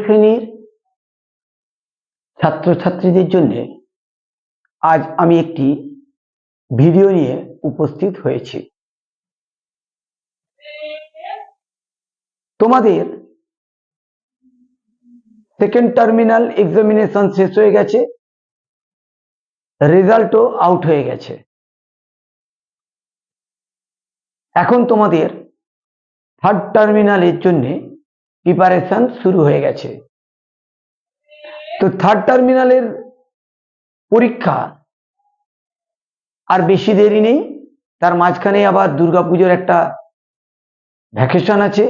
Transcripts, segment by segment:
শ্রেণীর ছাত্রছাত্রীদের জন্য আজ আমি একটি ভিডিও নিয়ে উপস্থিত হয়েছি। তোমাদের সেকেন্ড টার্মিনাল এক্সামিনেশন শেষ হয়ে গেছে, রেজাল্টও আউট হয়ে গেছে। এখন তোমাদের থার্ড টার্মিনালের জন্য প্রিপারেশন শুরু হয়ে গেছে। তো থার্ড টার্মিনালের পরীক্ষা আর বেশি দেরি নেই, তার মাঝখানে আবার দুর্গাপুজোর একটা ভ্যাকেশন আছে।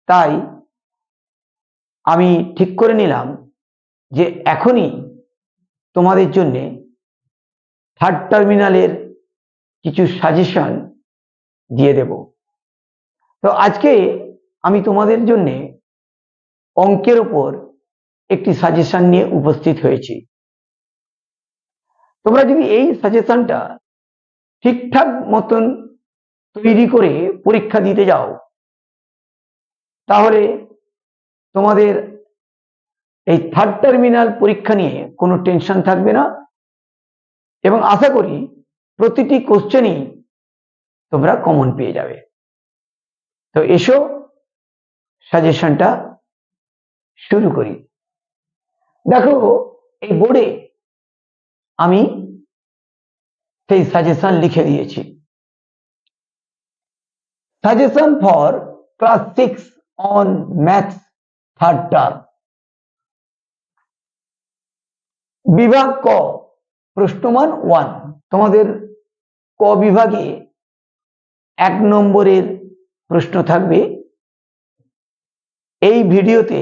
তাই আমি ঠিক করে নিলাম যে এখনই তোমাদের জন্য থার্ড টার্মিনালের কিছু সাজেশন দিয়ে দেব। তো আজকে আমি তোমাদের জন্য অঙ্কের উপর একটি সাজেশন নিয়ে উপস্থিত হয়েছি। তোমরা যদি এই সাজেশনটা ঠিকঠাক মতন তৈরি করে পরীক্ষা দিতে যাও, তাহলে তোমাদের এই থার্ড টার্মিনাল পরীক্ষা নিয়ে কোনো টেনশন থাকবে না এবং আশা করি প্রতিটি কোশ্চেনই তোমরা কমন পেয়ে যাবে। তো এসো সাজেশনটা শুরু করি। দেখো, এই বোর্ডে আমি সেই সাজেশন লিখে দিয়েছি। Suggestion for class 6 on maths third term. বিভাগ ক, প্রশ্নমান 1। তোমাদের ক বিভাগে 1 নম্বরের প্রশ্ন থাকবে। এই ভিডিওতে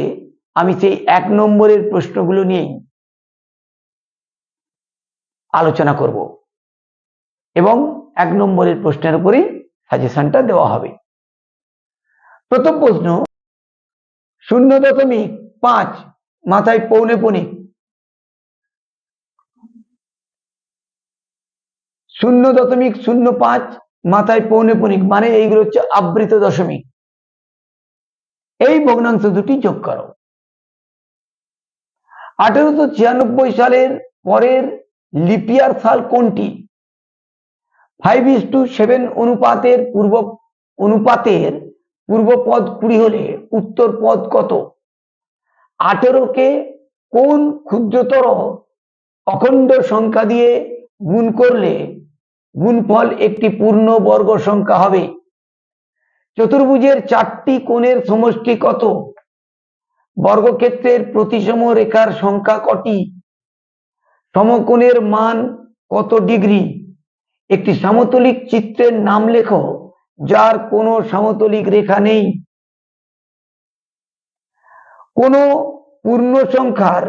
আমি সেই 1 নম্বরের প্রশ্নগুলো নিয়েই আলোচনা করব এবং 1 নম্বরের প্রশ্নের উপরেই সাজেশনটা দেওয়া হবে। প্রথম প্রশ্ন, 0.5 মাথায় পৌনেপনিক। 0.05 মাথায় পৌনেপনিক মানে এইগুলো হচ্ছে আবৃত দশমিক। এই ভগ্নাংশ দুটি যোগ করো। 1896 সালের পরের লিপিয়ার সাল কোনটি? 5:7 অনুপাতের পূর্ব পদ 20 হলে উত্তর পদ কত? 18কে কোন ক্ষুদ্রতর অখণ্ড সংখ্যা দিয়ে গুণ করলে গুণফল একটি পূর্ণ বর্গ সংখ্যা হবে? চতুর্ভুজের 4টি কোণের সমষ্টি কত? বর্গক্ষেত্রের প্রতিসম রেখার সংখ্যা কটি? সমকোণের মান কত ডিগ্রি? একটি সমতলিক চিত্রের নাম লেখো যার কোনো সমতলিক রেখা নেই। কোন পূর্ণ সংখ্যার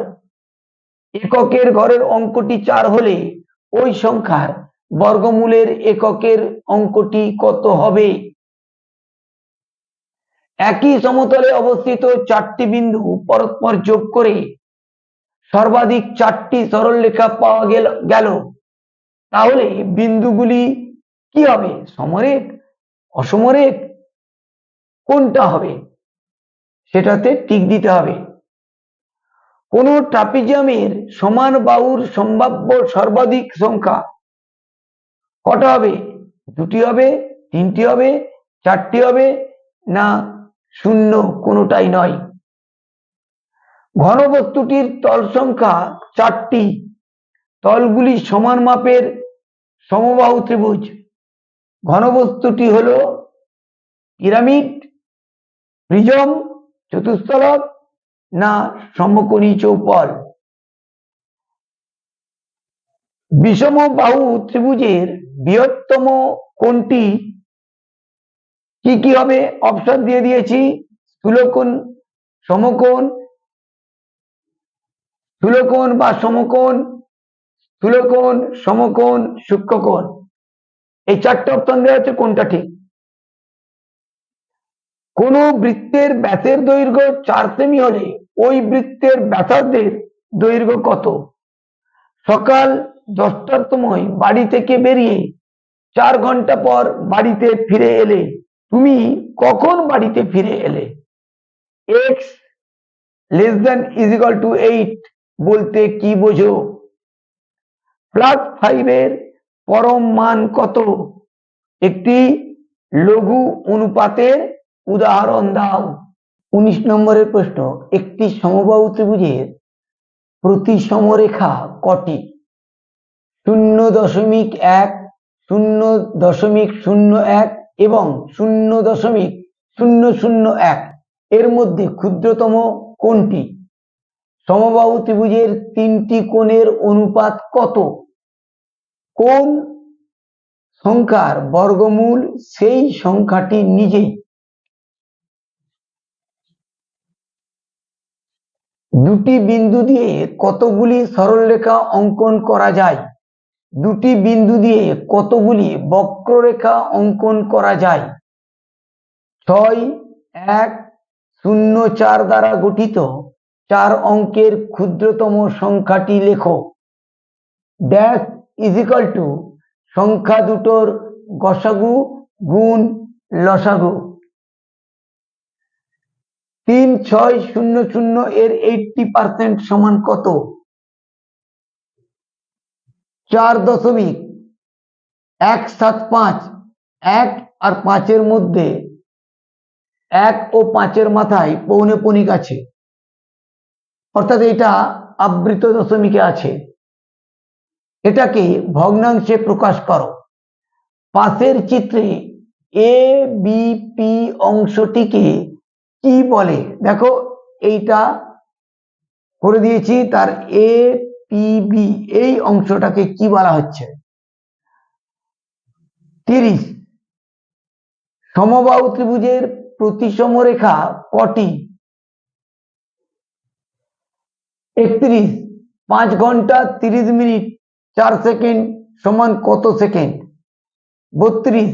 এককের ঘরের অঙ্কটি 4 হলে ওই সংখ্যার বর্গমূলের এককের অঙ্কটি কত হবে? একই সমতলে অবস্থিত 4টি বিন্দু পরস্পর যোগ করে সর্বাধিক 4টি সরলরেখা পাওয়া গেল, তাহলে বিন্দুগুলি কি হবে? সমরেখ, অসমরেখ, কোনটা হবে? সেটাতে টিক দিতে হবে। কোন ট্রাপিজিয়ামের সমান বাহুর সম্ভাব্য সর্বাধিক সংখ্যা কটা হবে? 2টি হবে, 3টি হবে, 4টি হবে, না 0 কোনোটাই নয়। ঘনবস্তুটির তল সংখ্যা 4টি। তলগুলি সমান মাপের সমবাহু ত্রিভুজ। ঘনবস্তুটি হলো পিরামিড, প্রিজম, চতুস্তলক, না সমকোণী চৌপল। বিষমবাহু ত্রিভুজের বৃহত্তম কোণটি কি কি হবে? অপশন দিয়ে দিয়েছি, স্থূলকোণ, সমকোণ, স্থূলকোণ বা সমকোণ, স্থূলকোণ, সমকোণ, সূক্ষ্মকোণ। এই 4টে অপশন দেওয়া আছে, কোনটা ঠিক? কোন বৃত্তের ব্যাসের দৈর্ঘ্য 4 সেমি হলে ওই বৃত্তের ব্যাসার্ধের দৈর্ঘ্য কত? সকাল 10টার সময় বাড়ি থেকে বেরিয়ে 4 ঘন্টা পর বাড়িতে ফিরে এলে তুমি কখন বাড়িতে ফিরে এলে? X, less than is equal to 8 বলতে কি বোঝো? +5 এর পরম মান কত? একটি লঘু অনুপাতের উদাহরণ দাও। 19 নম্বরের প্রশ্ন, একটি সমবাহু ত্রিভুজের প্রতিসমরেখা কটি? 0.1, 0.01 এবং 0.001 এর মধ্যে ক্ষুদ্রতম কোনটি? সমবাহু ত্রিভুজের তিনটি কোণের অনুপাত কত? কোন সংখ্যার বর্গমূল সেই সংখ্যাটি নিজেই? দুটি বিন্দু দিয়ে কতগুলি সরলরেখা অঙ্কন করা যায়? দুটি বিন্দু দিয়ে কতগুলি বক্ররেখা অঙ্কন করা যায়? 6, 1, 0, 4 দ্বারা গঠিত 4 অঙ্কের ক্ষুদ্রতম সংখ্যাটি লেখো। ড্যাশ ইজ ইকুয়াল টু সংখ্যা দুটোর গসাগু গুণ লসাগু। 3600 এর 80% সমান কত? 4.175। 1 আর 5 এর মধ্যে 1 ও 5 এর মাথায় পৌনঃপুনিক আছে, অর্থাৎ এটা আবৃত দশমিকে আছে। এটাকে ভগ্নাংশে প্রকাশ করো। পাশের চিত্রে এ বি পি অংশটিকে কি বলে? দেখো এইটা করে দিয়েছি, তার এ পি বি এই অংশটাকে কি বলা হচ্ছে? 30। সমবাহু ত্রিভুজের প্রতিসমরেখা কটি? 31। 5 ঘন্টা 30 মিনিট 4 সেকেন্ড সমান কত সেকেন্ড? 32।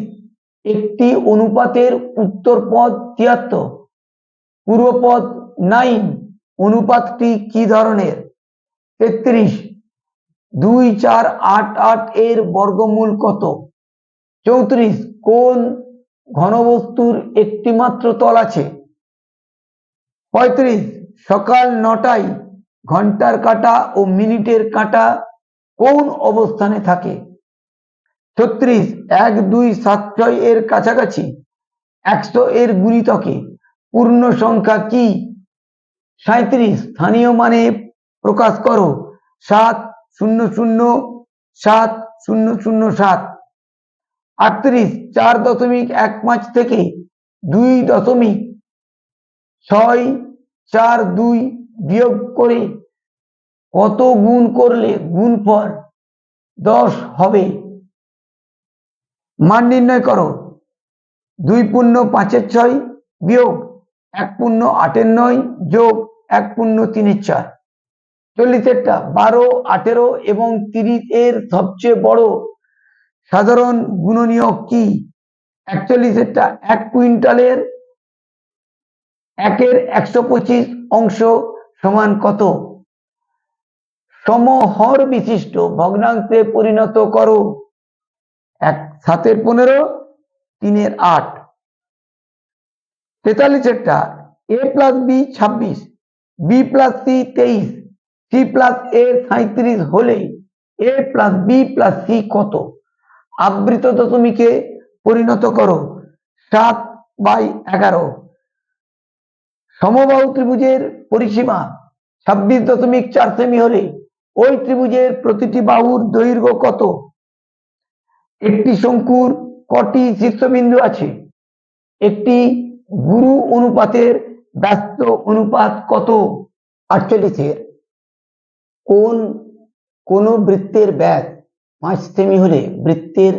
একটি অনুপাতের উত্তর পদ 73, পূর্ব পদ 9, অনুপাতটি কি ধরনের? 33। 2, 4, 8, 8 এর বর্গমূল কত? 34। কোন ঘনবস্তুর একটি মাত্র তল আছে? 35। সকাল 9টায় ঘন্টার কাঁটা ও মিনিটের কাঁটা কোন অবস্থানে থাকে? 36। 1, 2, 7, 6 এর কাছাকাছি 100 এর গুণিতকে পূর্ণ সংখ্যা কি? 37। স্থানীয় মানে প্রকাশ করো। 7,0,0,7,007। 38। 4.15 থেকে 2.642 বিয়োগ করে কত গুণ করলে গুণফল 10 হবে? মান নির্ণয় করো। 2.5/6 বিয়োগ 1.8/9 যোগ 1.3/4। 40 12, 18 এবং 30 এর সবচেয়ে বড় সাধারণ গুণনীয়ক কি? 41 1 কুইন্টালের 1 এর 125 অংশ সমান কত? সমহর বিশিষ্ট ভগ্নাংশে পরিণত করো। 7 15, 3 8। 43 a plus B 26, B plus C 23, C plus A 37 হলে A plus B plus C কত? আবৃত দশমিকে পরিণত করো। 7/11। সমবাহু ত্রিভুজের পরিসীমা 26.4 সেমি হলে ওই ত্রিভুজের প্রতিটি বাহুর দৈর্ঘ্য কত? একটি শঙ্কুর কটি শীর্ষবিন্দু আছে? একটি গুরু অনুপাতের ব্যস্ত অনুপাত কত? 48। কোন বৃত্তের ব্যাস 5 সেমি হলে বৃত্তের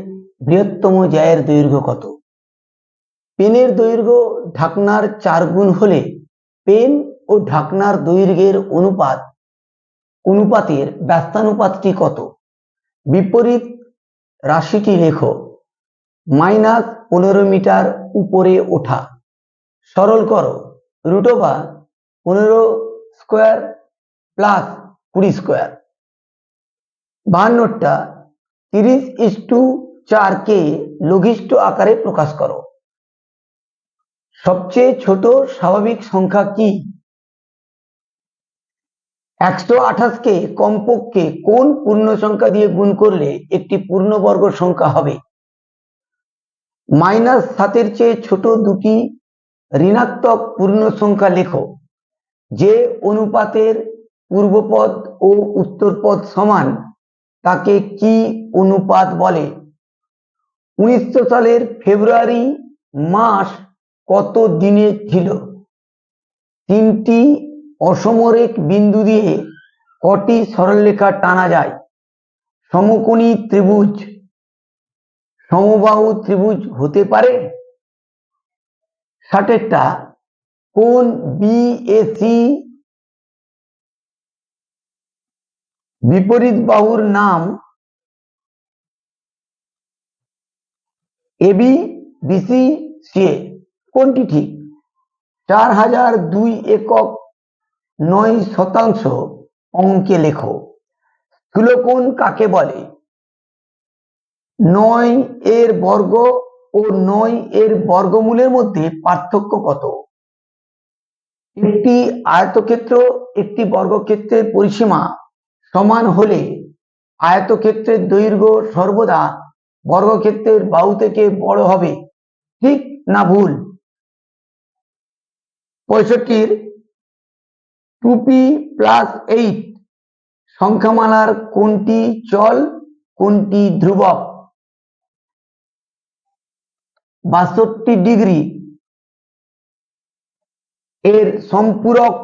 বৃহত্তম জ্যায়ের দৈর্ঘ্য কত? পেনের দৈর্ঘ্য ঢাকনার 4 গুণ হলে পেন ও ঢাকনার দৈর্ঘ্যের অনুপাতের ব্যস্তানুপাতটি কত? বিপরীত রাশিটি লেখো। -15 মিটার উপরে ওঠা। সরল করো। √15 স্কয়ার প্লাস 20 স্কয়ার। 52 30:4 কে লঘিষ্ঠ আকারে প্রকাশ করো। সবচেয়ে ছোট স্বাভাবিক সংখ্যা কি? 128 কে কমপক্ষে কোন পূর্ণ সংখ্যা দিয়ে গুণ করলে একটি পূর্ণবর্গ সংখ্যা হবে? -7 চেয়ে ছোট দুটি ঋণাত্মক পূর্ণ সংখ্যা লেখো। যে অনুপাতের পূর্বপদ ও উত্তরপদ সমান তাকে কি অনুপাত বলে? 1900 সালের ফেব্রুয়ারি মাস কত দিনে ছিল? 3টি অসমরেখ বিন্দু দিয়ে কটি সরলরেখা টানা যায়? সমকোণী ত্রিভুজ সমবাহু ত্রিভুজ হতে পারে? 60টা কোন বিএসি বিপরীত বাহুর নাম এবি বিসি সিএ? কোনটি ঠিক? 4002 একক 9 অঙ্কে লেখো। স্থূলকোণ কাকে বলে? 9 এর বর্গ ও 9 এর বর্গমূলের মধ্যে পার্থক্য কত? একটি আয়তক্ষেত্র একটি বর্গক্ষেত্রের পরিসীমা সমান হলে আয়তক্ষেত্রের দৈর্ঘ্য সর্বদা বর্গক্ষেত্রের বাহু থেকে বড় হবে, ঠিক না ভুল? 65 2p+8 সংখ্যামালার কোনটি চল কোনটি ধ্রুবক? 62 ডিগ্রি এর সম্পূরক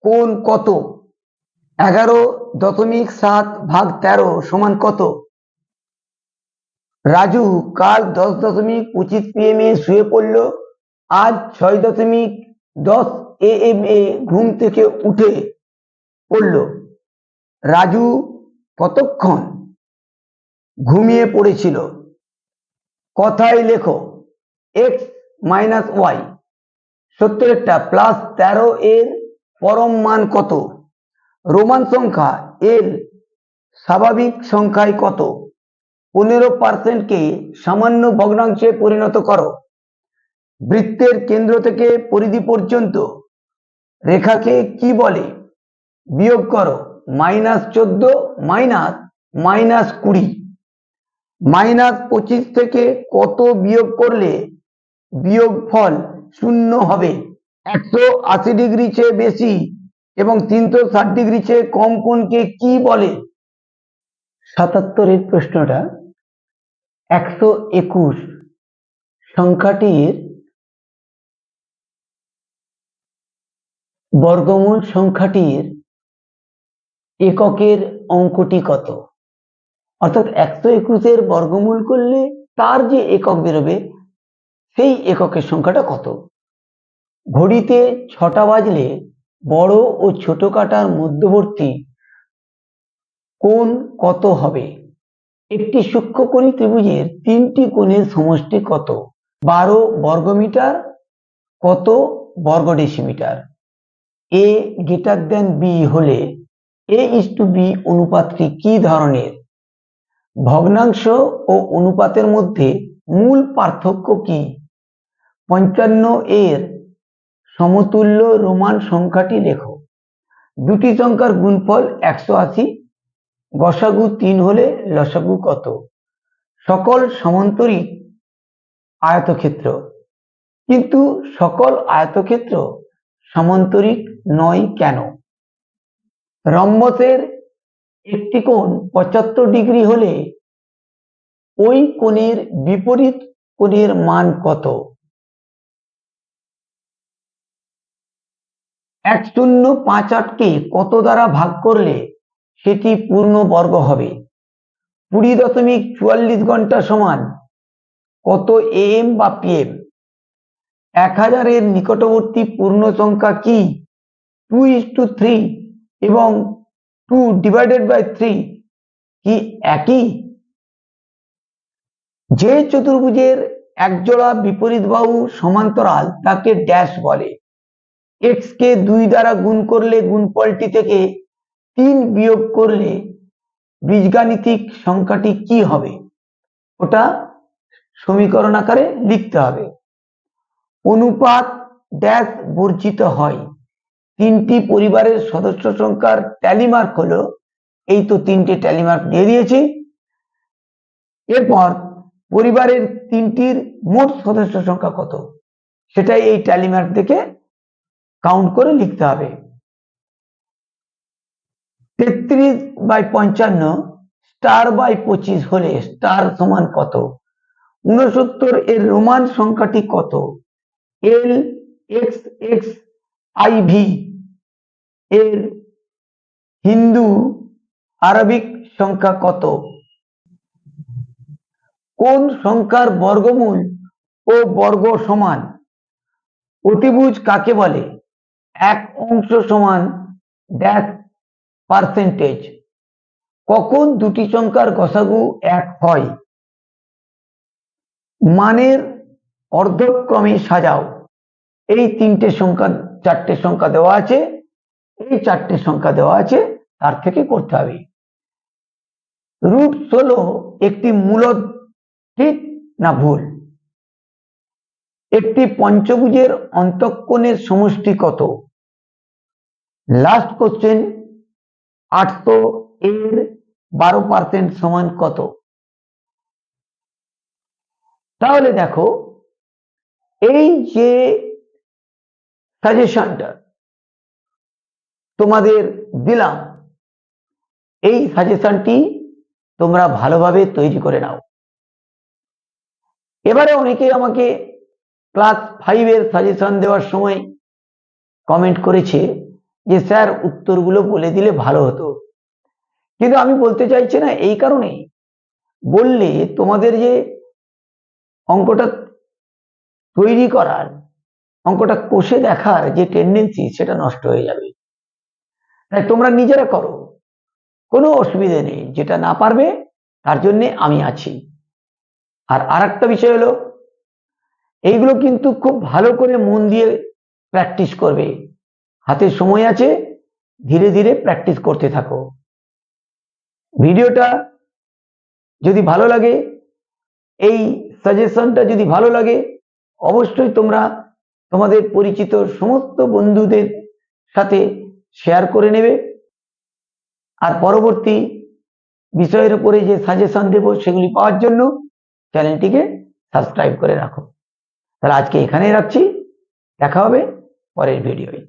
কোণ কত? 11.7/13 সমান কত? রাজু কাল 10.25 PM এ শুয়ে পড়ল, আজ 6.10 AM এ ঘুম থেকে উঠে পড়ল। রাজু কতক্ষণ ঘুমিয়ে পড়েছিল? কথায় লেখো x - y। 70টা +13 এর পরম মান কত? রোমান সংখ্যা এর স্বাভাবিক সংখ্যায় কত? 15% কে সামান্য ভগ্নাংশে পরিণত করো। বৃত্তের কেন্দ্র থেকে পরিধি পর্যন্ত রেখাকে কি বলে? বিয়োগ করো। -14 -20 -25 থেকে কত বিয়োগ করলে বিয়োগফল 0 হবে? 180 ডিগ্রি চেয়ে বেশি এবং 360 ডিগ্রি চেয়ে কম কোণকে কি বলে? 77 প্রশ্নটা 121 সংখ্যাটির বর্গমূল সংখ্যাটির এককের অঙ্কটি কত? অর্থাৎ 121 বর্গমূল করলে তার যে একক বেরোবে সেই এককের সংখ্যাটা কত? ঘড়িতে 6টা বাজলে বড় ও ছোট কাটার মধ্যবর্তী কোণ কত হবে? একটি সূক্ষ্মকোণী ত্রিভুজের 3টি কোণের সমষ্টি কত? 12 বর্গমিটার কত বর্গ ডেসিমিটার? a > b হলে a:b অনুপাতটি কি ধরনের? ভগ্নাংশ ও অনুপাতের মধ্যে মূল পার্থক্য কি? 55 এর সমতুল্য রোমান সংখ্যাটি লেখো। দুটি সংখ্যার গুণফল 180, গসাগু 3 হলে লসাগু কত? সকল সমান্তরিক আয়তক্ষেত্র, কিন্তু সকল আয়তক্ষেত্র সমান্তরিক নয় কেন? রম্বসের একটি কোণ 75 ডিগ্রি হলে ওই কোণের বিপরীত কোণের মান কত? 1058 কে কত দ্বারা ভাগ করলে সেটি পূর্ণ বর্গ হবে? 20.44 ঘন্টা সমান কত AM বা PM? 1000 এর নিকটবর্তী পূর্ণ সংখ্যা কি? 2:3 এবং 2/3 কি একই? যে চতুর্ভুজের একজোড়া বিপরীত বাহু সমান্তরাল তাকে ড্যাশ বলে। x কে 2 দ্বারা গুণ করলে গুণফলটি থেকে 3 বিয়োগ করলে বীজগাণিতিক সংখ্যাটি কি হবে? ওটা সমীকরণ আকারে লিখতে হবে। অনুপাত ড্যাশ বর্জিত হয়। তিনটি পরিবারের সদস্য সংখ্যার ট্যালি মার্ক হলো, এই তো তিনটে ট্যালি মার্ক দিয়ে দিয়েছি। এরপর পরিবারের তিনটির মোট সদস্য সংখ্যা কত, সেটাই এই ট্যালি মার্ক দেখে কাউন্ট করে লিখতে হবে। 33/55 */25 হলে স্টার সমান কত? 69 এর রোমান সংখ্যাটি কত? LXXIV এর হিন্দু আরবিক সংখ্যা কত? কোন সংখ্যার বর্গমূল ও বর্গ সমান? অতিভুজ কাকে বলে? এক অংশ সমান ড্যাশ পার্সেন্টেজ। কখন দুটি সংখ্যার গসাগু 1 হয়? মানের অর্ধক্রমে সাজাও। এই চারটে সংখ্যা দেওয়া আছে, এই চারটে সংখ্যা দেওয়া আছে, তার থেকে করতে হবে। √16 একটি মূলদ, ঠিক না ভুল? একটি পঞ্চভুজের অন্তঃকোণের সমষ্টি কত? লাস্ট কোশ্চেন, 800 এর 12% সমান কত? তাহলে দেখো, এই যে সাজেশনটা তোমাদের দিলাম, এই সাজেশনটি তোমরা ভালোভাবে তৈরি করে নাও। এবারে অনেকে আমাকে ক্লাস 5 এর সাজেশন দেওয়ার সময় কমেন্ট করেছে যে স্যার উত্তরগুলো বলে দিলে ভালো হতো, কিন্তু আমি বলতে চাইছি না। এই কারণে বললে তোমাদের যে অঙ্কটা তৈরি করার, অঙ্কটা কষে দেখার যে টেন্ডেন্সি, সেটা নষ্ট হয়ে যাবে। তাই তোমরা নিজেরা করো, কোনো অসুবিধে নেই। যেটা না পারবে তার জন্য আমি আছি। আর আরেকটা বিষয় হলো, এইগুলো কিন্তু খুব ভালো করে মন দিয়ে প্র্যাকটিস করবে। হাতে সময় আছে, ধীরে ধীরে প্র্যাকটিস করতে থাকো। ভিডিওটা যদি ভালো লাগে, এই সাজেশনটা যদি ভালো লাগে, অবশ্যই তোমরা তোমাদের পরিচিত সমস্ত বন্ধুদের সাথে শেয়ার করে নেবে। আর পরবর্তী বিষয়ের উপরে যে সাজেশন দেব, সেগুলি পাওয়ার জন্য চ্যানেলটিকে সাবস্ক্রাইব করে রাখো। তাহলে আজকে এখানেই রাখছি, দেখা হবে পরের ভিডিওয়।